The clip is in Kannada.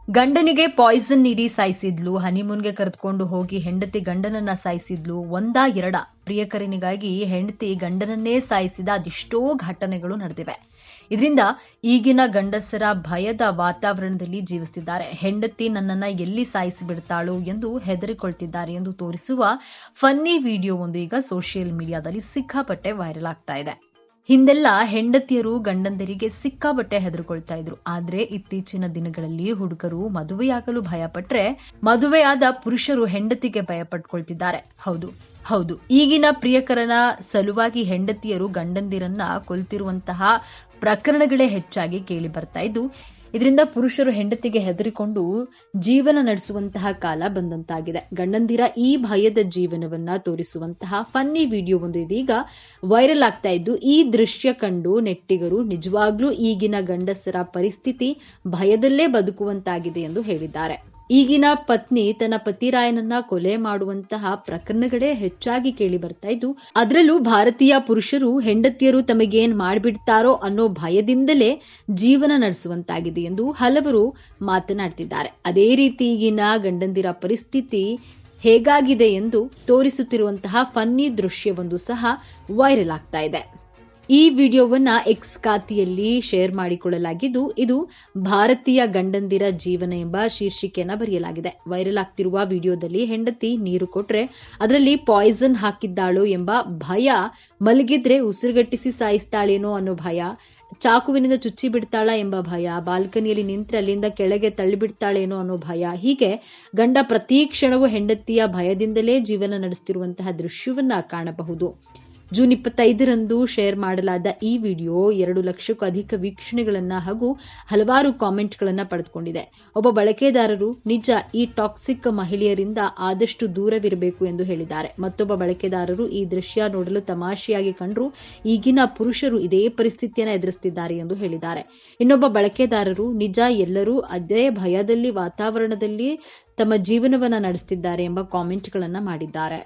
ಗಂಡನಿಗೆ ಪಾಯ್ಸನ್ ನೀಡಿ ಸಾಯಿಸಿದ್ಲು, ಹನಿಮೂನ್ಗೆ ಕರೆದುಕೊಂಡು ಹೋಗಿ ಹೆಂಡತಿ ಗಂಡನನ್ನ ಸಾಯಿಸಿದ್ಲು. ಒಂದಾ ಎರಡ ಪ್ರಿಯಕರನಿಗಾಗಿ ಹೆಂಡತಿ ಗಂಡನನ್ನೇ ಸಾಯಿಸಿದ ಅದೆಷ್ಟೋ ಘಟನೆಗಳು ನಡೆದಿವೆ. ಇದರಿಂದ ಈಗಿನ ಗಂಡಸರ ಭಯದ ವಾತಾವರಣದಲ್ಲಿ ಜೀವಿಸುತ್ತಿದ್ದಾರೆ. ಹೆಂಡತಿ ನನ್ನನ್ನ ಎಲ್ಲಿ ಸಾಯಿಸಿ ಬಿಡ್ತಾಳೋ ಎಂದು ಹೆದರಿಕೊಳ್ತಿದ್ದಾರೆ ಎಂದು ತೋರಿಸುವ ಫನ್ನಿ ವಿಡಿಯೋ ಒಂದು ಈಗ ಸೋಷಿಯಲ್ ಮೀಡಿಯಾದಲ್ಲಿ ಸಿಕ್ಕಾಪಟ್ಟೆ ವೈರಲ್ ಆಗ್ತಾ ಇದೆ. ಹಿಂದೆಲ್ಲ ಹೆಂಡತಿಯರು ಗಂಡಂದರಿಗೆ ಸಿಕ್ಕಾಪಟ್ಟೆ ಹೆದರ್ಕೊಳ್ತಾ ಇದ್ರು. ಆದ್ರೆ ಇತ್ತೀಚಿನ ದಿನಗಳಲ್ಲಿ ಹುಡುಗರು ಮದುವೆಯಾಗಲು ಭಯಪಟ್ರೆ ಮದುವೆಯಾದ ಪುರುಷರು ಹೆಂಡತಿಗೆ ಭಯಪಟ್ಕೊಳ್ತಿದ್ದಾರೆ. ಹೌದು, ಈಗಿನ ಪ್ರಿಯಕರನ ಸಲುವಾಗಿ ಹೆಂಡತಿಯರು ಗಂಡಂದಿರನ್ನ ಕೊಲ್ತಿರುವಂತಹ ಪ್ರಕರಣಗಳೇ ಹೆಚ್ಚಾಗಿ ಕೇಳಿ ಬರ್ತಾ ಇದ್ದು, ಇದರಿಂದ ಪುರುಷರು ಹೆಂಡತಿಗೆ ಹೆದರಿಕೊಂಡು ಜೀವನ ನಡೆಸುವಂತಹ ಕಾಲ ಬಂದಂತಾಗಿದೆ. ಗಂಡಂದಿರ ಈ ಭಯದ ಜೀವನವನ್ನ ತೋರಿಸುವಂತಹ ಫನ್ನಿ ವಿಡಿಯೋ ಒಂದು ಇದೀಗ ವೈರಲ್ ಆಗ್ತಾ ಇದ್ದು, ಈ ದೃಶ್ಯ ಕಂಡು ನೆಟ್ಟಿಗರು ನಿಜವಾಗ್ಲೂ ಈಗಿನ ಗಂಡಸರ ಪರಿಸ್ಥಿತಿ ಭಯದಲ್ಲೇ ಬದುಕುವಂತಾಗಿದೆ ಎಂದು ಹೇಳಿದ್ದಾರೆ. ಈಗಿನ ಪತ್ನಿ ತನ್ನ ಪತಿರಾಯನನ್ನ ಕೊಲೆ ಮಾಡುವಂತಹ ಪ್ರಕರಣಗಳೇ ಹೆಚ್ಚಾಗಿ ಕೇಳಿ ಬರ್ತಾ ಇದ್ದು, ಅದರಲ್ಲೂ ಭಾರತೀಯ ಪುರುಷರು ಹೆಂಡತಿಯರು ತಮಗೇನ್ ಮಾಡ್ಬಿಡ್ತಾರೋ ಅನ್ನೋ ಭಯದಿಂದಲೇ ಜೀವನ ನಡೆಸುವಂತಾಗಿದೆ ಎಂದು ಹಲವರು ಮಾತನಾಡ್ತಿದ್ದಾರೆ. ಅದೇ ರೀತಿ ಈಗಿನ ಗಂಡಂದಿರ ಪರಿಸ್ಥಿತಿ ಹೇಗಾಗಿದೆ ಎಂದು ತೋರಿಸುತ್ತಿರುವಂತಹ ಫನ್ನಿ ದೃಶ್ಯವೊಂದು ಸಹ ವೈರಲ್ ಆಗ್ತಾ ಇದೆ. ಈ ವಿಡಿಯೋವನ್ನ ಎಕ್ಸ್ ಖಾತೆಯಲ್ಲಿ ಶೇರ್ ಮಾಡಿಕೊಳ್ಳಲಾಗಿದ್ದು, ಇದು ಭಾರತೀಯ ಗಂಡಂದಿರ ಜೀವನ ಎಂಬ ಶೀರ್ಷಿಕೆಯನ್ನ ಬರೆಯಲಾಗಿದೆ. ವೈರಲ್ ಆಗ್ತಿರುವ ವಿಡಿಯೋದಲ್ಲಿ ಹೆಂಡತಿ ನೀರು ಕೊಟ್ರೆ ಅದರಲ್ಲಿ ಪಾಯ್ಸನ್ ಹಾಕಿದ್ದಾಳೋ ಎಂಬ ಭಯ, ಮಲಗಿದ್ರೆ ಉಸಿರುಗಟ್ಟಿಸಿ ಸಾಯಿಸ್ತಾಳೇನೋ ಅನ್ನೋ ಭಯ, ಚಾಕುವಿನಿಂದ ಚುಚ್ಚಿ ಬಿಡ್ತಾಳ ಎಂಬ ಭಯ, ಬಾಲ್ಕನಿಯಲ್ಲಿ ನಿಂತ್ರೆ ಅಲ್ಲಿಂದ ಕೆಳಗೆ ತಳ್ಳಿಬಿಡ್ತಾಳೇನೋ ಅನ್ನೋ ಭಯ, ಹೀಗೆ ಗಂಡ ಪ್ರತಿ ಕ್ಷಣವೂ ಹೆಂಡತಿಯ ಭಯದಿಂದಲೇ ಜೀವನ ನಡೆಸುತ್ತಿರುವಂತಹ ದೃಶ್ಯವನ್ನ ಕಾಣಬಹುದು. ಜೂನ್ 25ರಂದು ಶೇರ್ ಮಾಡಲಾದ ಈ ವಿಡಿಯೋ 2 ಲಕ್ಷಕ್ಕೂ ಅಧಿಕ ವೀಕ್ಷಣೆಗಳನ್ನ ಹಾಗೂ ಹಲವಾರು ಕಾಮೆಂಟ್ಗಳನ್ನ ಪಡೆದುಕೊಂಡಿದೆ. ಒಬ್ಬ ಬಳಕೆದಾರರು ನಿಜ ಈ ಟಾಕ್ಸಿಕ್ ಮಹಿಳೆಯರಿಂದ ಆದಷ್ಟು ದೂರವಿರಬೇಕು ಎಂದು ಹೇಳಿದ್ದಾರೆ. ಮತ್ತೊಬ್ಬ ಬಳಕೆದಾರರು ಈ ದೃಶ್ಯ ನೋಡಲು ತಮಾಷೆಯಾಗಿ ಕಂಡ್ರು, ಈಗಿನ ಪುರುಷರು ಇದೇ ಪರಿಸ್ಥಿತಿಯನ್ನ ಎದುರಿಸುತ್ತಿದ್ದಾರೆ ಎಂದು ಹೇಳಿದ್ದಾರೆ. ಇನ್ನೊಬ್ಬ ಬಳಕೆದಾರರು ನಿಜ ಎಲ್ಲರೂ ಅದೇ ಭಯದಲ್ಲಿ ವಾತಾವರಣದಲ್ಲಿ ತಮ್ಮ ಜೀವನವನ್ನ ನಡೆಸುತ್ತಿದ್ದಾರೆ ಎಂಬ ಕಾಮೆಂಟ್ಗಳನ್ನ ಮಾಡಿದ್ದಾರೆ.